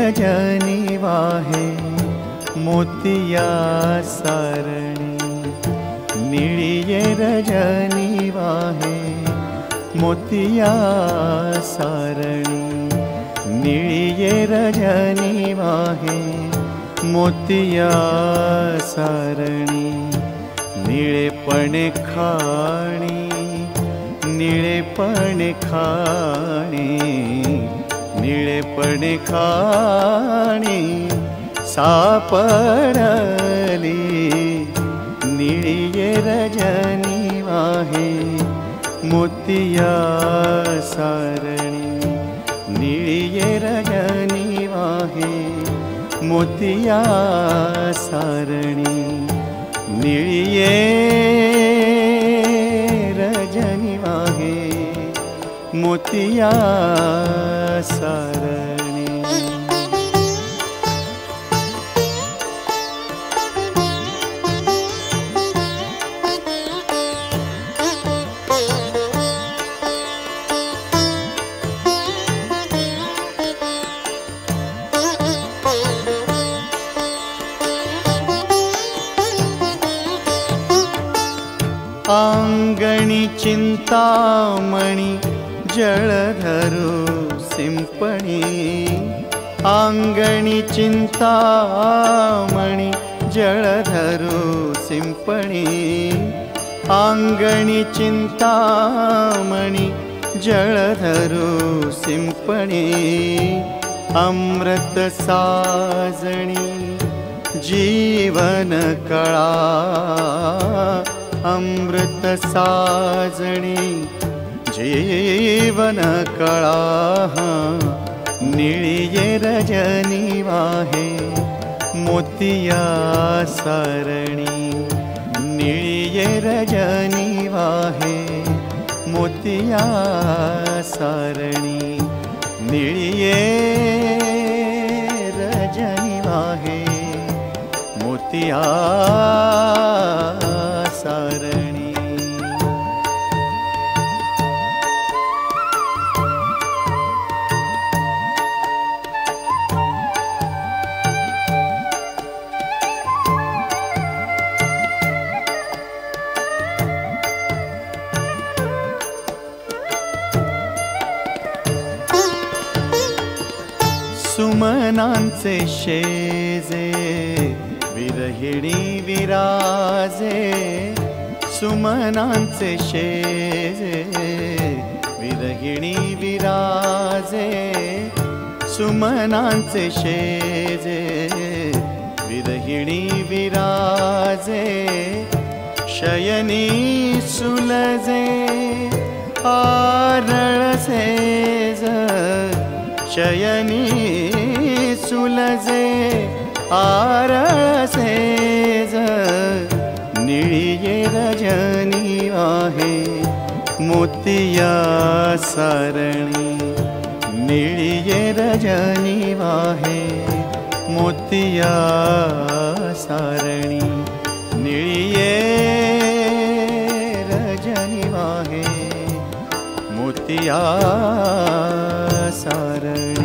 रजनी वाहे मोतिया सारणी, निळिये रजनी वाहे मोतिया सारणी, निळिये रजनी वाहे मोतिया सारणी, निळेपणे खाणी, निळेपणे खाणी, निळेपणे खाणी सापडली, निळिये रजनी वाहे मोतिया सारणी, निळिये रजनी वाहे मोतिया सारणी, निळिये रजनी वाहे मोतिया सारणी। आंगणी चिंतामणी जलधरू सिंपणी, आंगणी चिंतामणी जलधरू सिंपणी, आंगणी चिंतामणी जलधरू सिंपणी, अमृत साजणी जीवन कळा, अमृत साजणी जीवन कळा, निळिये रजनी वाहे मोतिया सारणी, निळिये रजनी वाहे मोतिया सारणी, निळिये रजनी वाहे मोतिया सारणी। सुमनांचे शेजे विरहिणी विराजे, सुमनांचे शेजे विरहिणी विराजे, सुमनांचे शेजे विरहिणी विराजे, शयनी सुलजे आरळसेज, शयनी सुलजे आरळसेज, निळिये रजनी वाहे मोतिया सारणी, निळिये रजनी वाहे मोतिया सारणी, निळिये रजनी वाहे मोतिया सारणी।